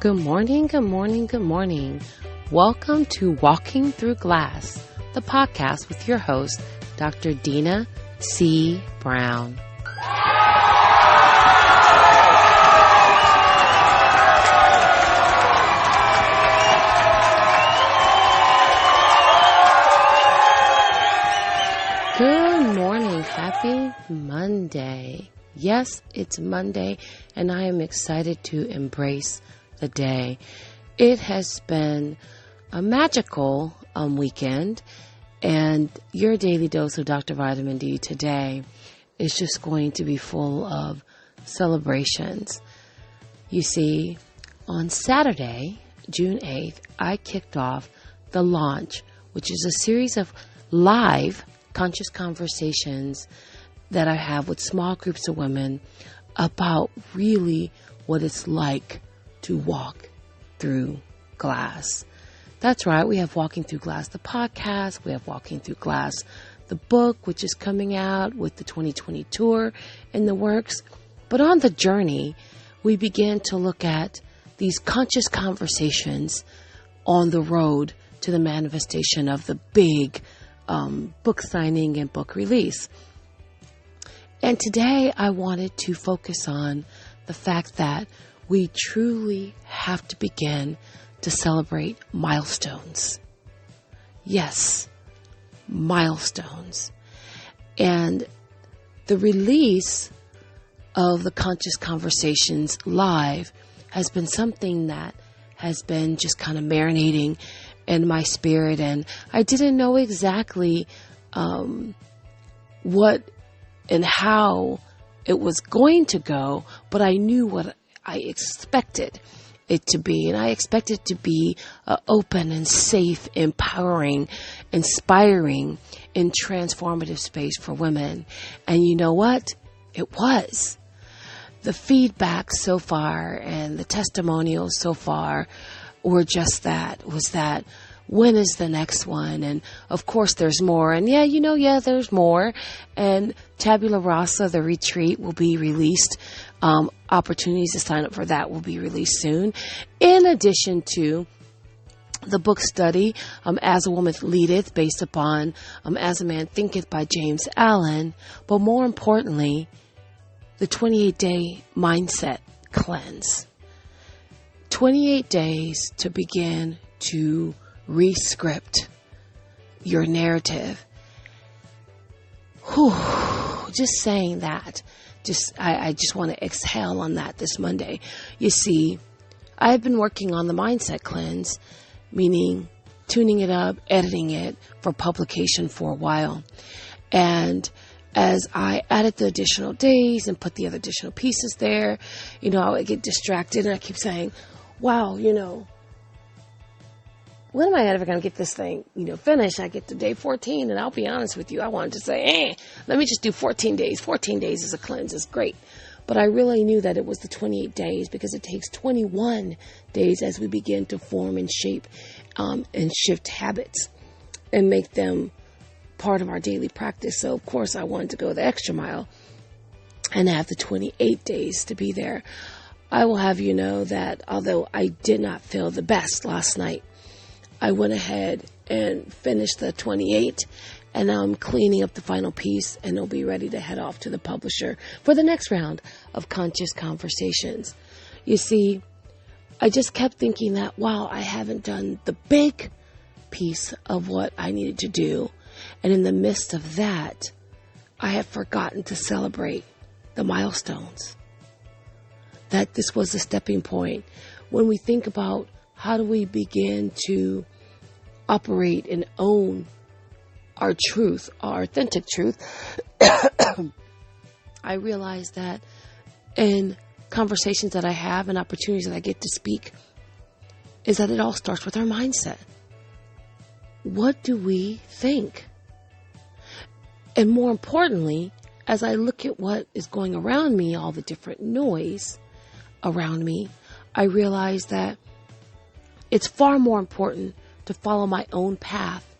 Good morning, good morning, good morning. Welcome to Walking Through Glass, the podcast with your host, Dr. Dina C. Brown. Good morning. Happy Monday. Yes, it's Monday, and I am excited to embrace the day. It has been a magical weekend, and your daily dose of Dr. Vitamin D today is just going to be full of celebrations. You see, on Saturday, June 8th, I kicked off the launch, which is a series of live conscious conversations that I have with small groups of women about really what it's like to walk through glass. That's right. We have Walking Through Glass, the podcast. We have Walking Through Glass, the book, which is coming out with the 2020 tour in the works. But on the journey, we began to look at these conscious conversations on the road to the manifestation of the big book signing and book release. And today I wanted to focus on the fact that we truly have to begin to celebrate milestones. Yes, milestones. And the release of the Conscious Conversations live has been something that has been just kind of marinating in my spirit. And I didn't know exactly what and how it was going to go, but I knew what I expected it to be. And I expected it to be open and safe, empowering, inspiring, and transformative space for women. And you know what? It was. The feedback so far and the testimonials so far were just that, was that when is the next one? And of course there's more. And there's more. And Tabula Rasa, the retreat, will be released. Opportunities to sign up for that will be released soon. In addition to the book study, As a Woman Leadeth, based upon As a Man Thinketh by James Allen. But more importantly, the 28-day mindset cleanse. 28 days to begin to re-script your narrative. Whew, just saying that. I just want to exhale on that this Monday. You see, I've been working on the mindset cleanse, meaning tuning it up, editing it for publication for a while. And as I added the additional days and put the other additional pieces there, I get distracted and I keep saying, wow, when am I ever going to get this thing, finished? I get to day 14, and I'll be honest with you, I wanted to say, let me just do 14 days. 14 days is a cleanse. It's great. But I really knew that it was the 28 days because it takes 21 days as we begin to form and shape and shift habits and make them part of our daily practice. So, of course, I wanted to go the extra mile and have the 28 days to be there. I will have you know that although I did not feel the best last night, I went ahead and finished the 28, and now I'm cleaning up the final piece, and it'll be ready to head off to the publisher for the next round of Conscious Conversations. You see, I just kept thinking that, wow, I haven't done the big piece of what I needed to do. And in the midst of that, I have forgotten to celebrate the milestones. That this was a stepping point. When we think about how do we begin to operate and own our truth, our authentic truth, I realize that in conversations that I have and opportunities that I get to speak, is that it all starts with our mindset. What do we think? And more importantly, as I look at what is going around me, all the different noise around me, I realize that it's far more important to follow my own path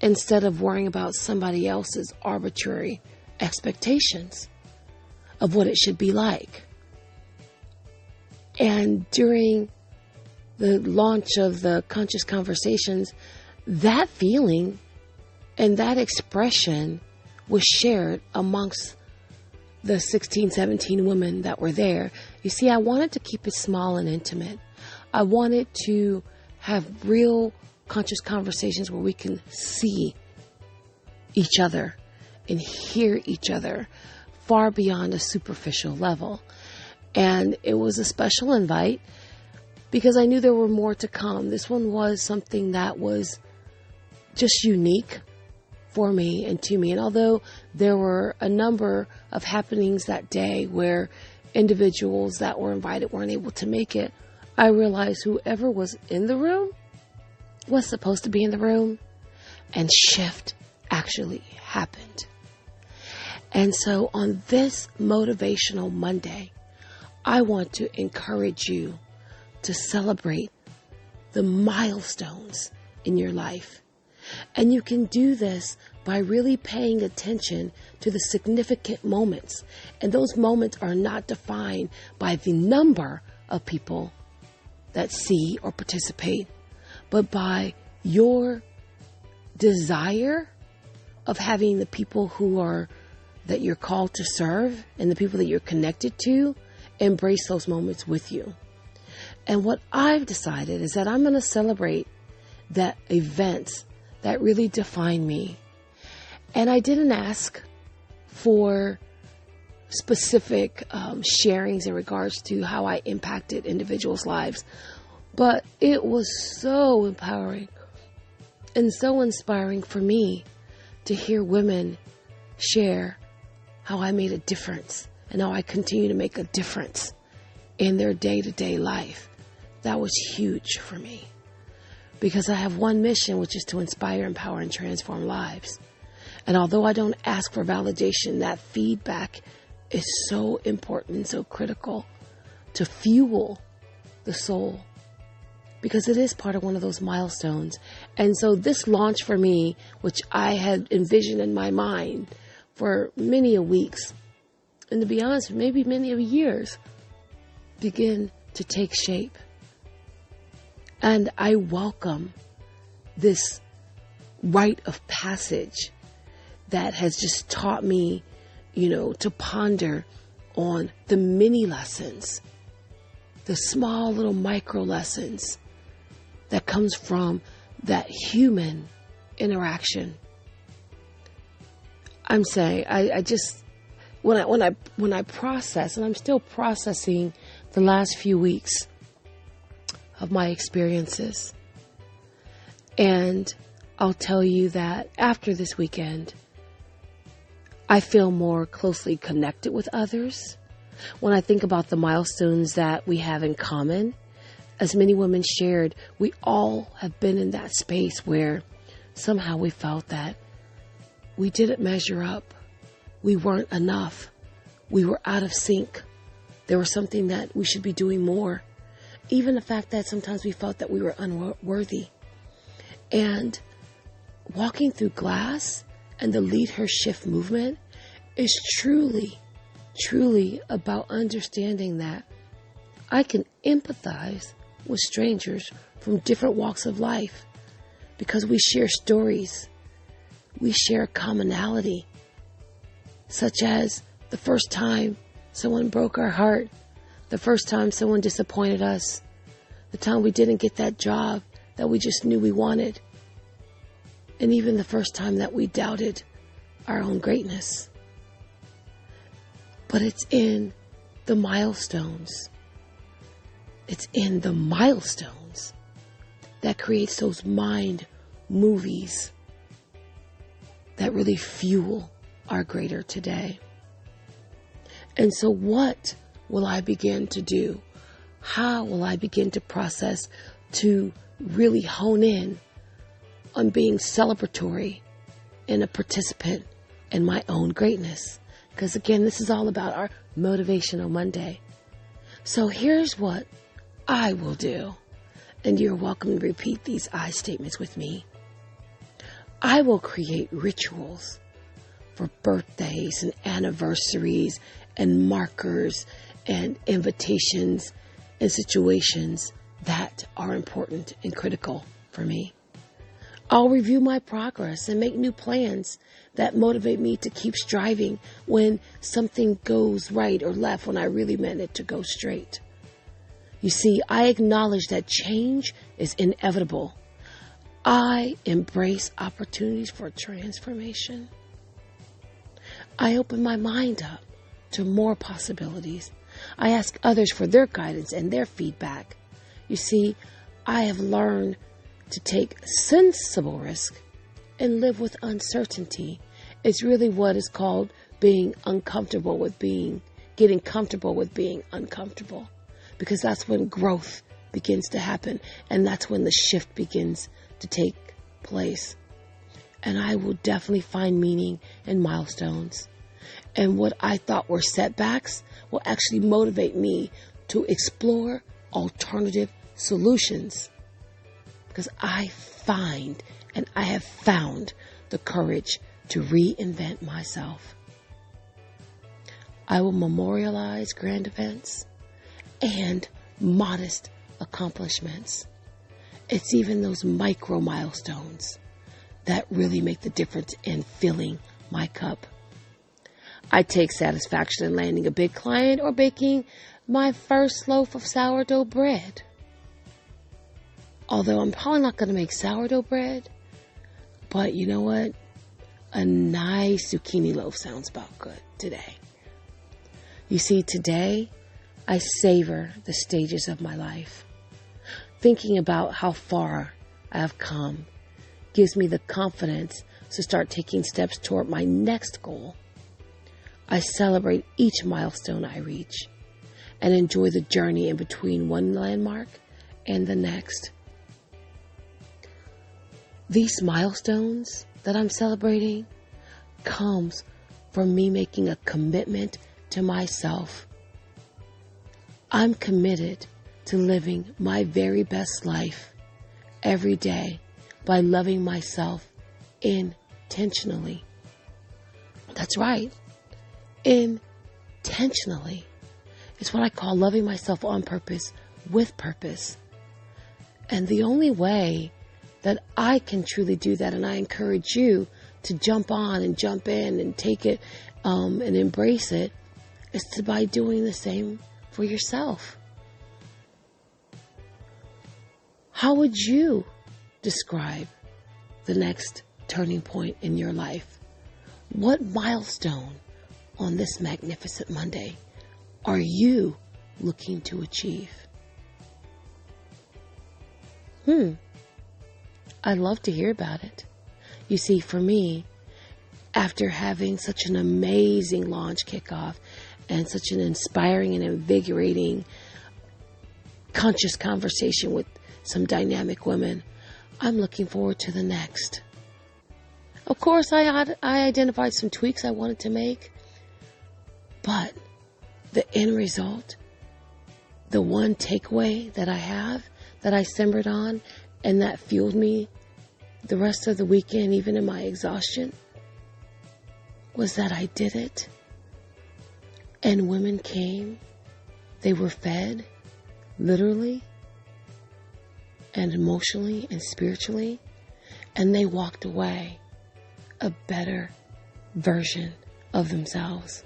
instead of worrying about somebody else's arbitrary expectations of what it should be like. And during the launch of the Conscious Conversations, that feeling and that expression was shared amongst the 16, 17 women that were there. You see, I wanted to keep it small and intimate. I wanted to have real conscious conversations where we can see each other and hear each other far beyond a superficial level. And it was a special invite because I knew there were more to come. This one was something that was just unique for me and to me. And although there were a number of happenings that day where individuals that were invited weren't able to make it, I realized whoever was in the room was supposed to be in the room, and shift actually happened. And so on this Motivational Monday, I want to encourage you to celebrate the milestones in your life. And you can do this by really paying attention to the significant moments. And those moments are not defined by the number of people that see or participate, but by your desire of having the people that you're called to serve and the people that you're connected to embrace those moments with you. And what I've decided is that I'm going to celebrate that events that really define me. And I didn't ask for specific sharings in regards to how I impacted individuals' lives, but it was so empowering and so inspiring for me to hear women share how I made a difference and how I continue to make a difference in their day-to-day life. That was huge for me because I have one mission, which is to inspire, empower, and transform lives. And although I don't ask for validation, that feedback is so important and so critical to fuel the soul, because it is part of one of those milestones. And so this launch for me, which I had envisioned in my mind for many a weeks, and to be honest, maybe many of years, begin to take shape. And I welcome this rite of passage that has just taught me, to ponder on the mini lessons, the small little micro lessons that comes from that human interaction. I'm saying, I just, when I process, and I'm still processing the last few weeks of my experiences. And I'll tell you that after this weekend, I feel more closely connected with others. When I think about the milestones that we have in common, as many women shared, we all have been in that space where somehow we felt that we didn't measure up. We weren't enough. We were out of sync. There was something that we should be doing more. Even the fact that sometimes we felt that we were unworthy. And walking through glass and the Lead Her Shift movement is truly, truly about understanding that I can empathize with strangers from different walks of life because we share stories. We share commonality, such as the first time someone broke our heart, the first time someone disappointed us, the time we didn't get that job that we just knew we wanted, and even the first time that we doubted our own greatness. But it's in the milestones. It's in the milestones that creates those mind movies that really fuel our greater today. And so what will I begin to do? How will I begin to process to really hone in on being celebratory and a participant in my own greatness? Because again, this is all about our Motivational Monday. So here's what I will do. And you're welcome to repeat these I statements with me. I will create rituals for birthdays and anniversaries and markers and invitations and situations that are important and critical for me. I'll review my progress and make new plans that motivate me to keep striving when something goes right or left when I really meant it to go straight. You see, I acknowledge that change is inevitable. I embrace opportunities for transformation. I open my mind up to more possibilities. I ask others for their guidance and their feedback. You see, I have learned to take sensible risk and live with uncertainty. It's really what is called getting comfortable with being uncomfortable, because that's when growth begins to happen, and that's when the shift begins to take place. And I will definitely find meaning in milestones. And what I thought were setbacks will actually motivate me to explore alternative solutions, because I have found the courage to reinvent myself. I will memorialize grand events and modest accomplishments. It's even those micro milestones that really make the difference in filling my cup. I take satisfaction in landing a big client or baking my first loaf of sourdough bread. Although I'm probably not going to make sourdough bread, but you know what? A nice zucchini loaf sounds about good today. You see, today I savor the stages of my life. Thinking about how far I have come gives me the confidence to start taking steps toward my next goal. I celebrate each milestone I reach and enjoy the journey in between one landmark and the next. These milestones that I'm celebrating comes from me making a commitment to myself. I'm committed to living my very best life every day by loving myself intentionally. That's right. Intentionally. It's what I call loving myself on purpose, with purpose. And the only way that I can truly do that, and I encourage you to jump on and jump in and take it and embrace it, is by doing the same for yourself. How would you describe the next turning point in your life? What milestone on this magnificent Monday are you looking to achieve? I'd love to hear about it. You see, for me, after having such an amazing launch kickoff and such an inspiring and invigorating conscious conversation with some dynamic women, I'm looking forward to the next. Of course, I identified some tweaks I wanted to make, but the end result, the one takeaway that I have, that I simmered on, and that fueled me the rest of the weekend, even in my exhaustion, was that I did it. And women came. They were fed, literally, and emotionally, and spiritually. And they walked away a better version of themselves.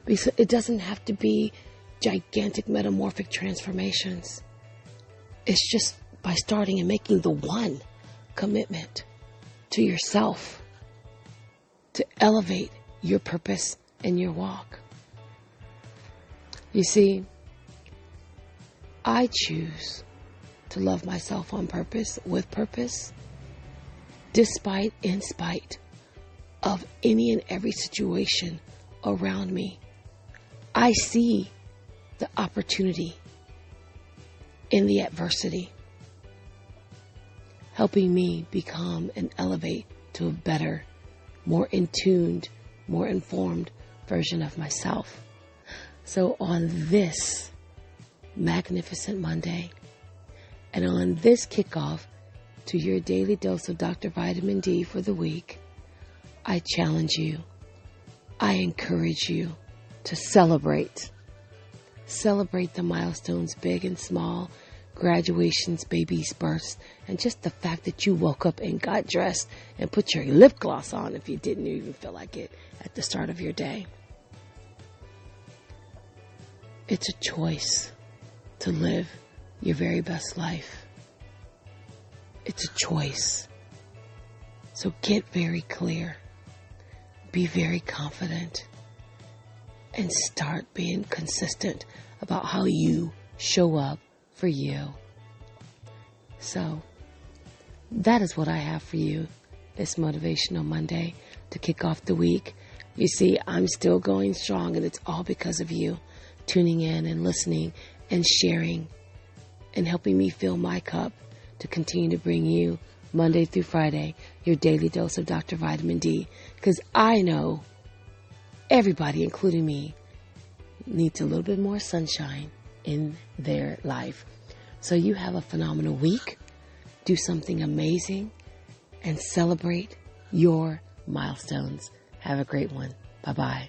Because it doesn't have to be gigantic metamorphic transformations. It's just by starting and making the one commitment to yourself to elevate your purpose and your walk. You see, I choose to love myself on purpose, with purpose, in spite of any and every situation around me. I see the opportunity in the adversity, helping me become and elevate to a better, more in tuned, more informed version of myself. So on this magnificent Monday, and on this kickoff to your daily dose of Dr. Vitamin D for the week, I challenge you, I encourage you to celebrate. Celebrate the milestones, big and small, graduations, babies' births, and just the fact that you woke up and got dressed and put your lip gloss on if you didn't even feel like it at the start of your day. It's a choice to live your very best life. It's a choice. So get very clear, be very confident, and start being consistent about how you show up for you. So that is what I have for you this Motivational Monday to kick off the week. You see, I'm still going strong, and it's all because of you tuning in and listening and sharing and helping me fill my cup to continue to bring you Monday through Friday your daily dose of Dr. Vitamin D, because I know everybody, including me, needs a little bit more sunshine in their life. So you have a phenomenal week. Do something amazing and celebrate your milestones. Have a great one. Bye-bye.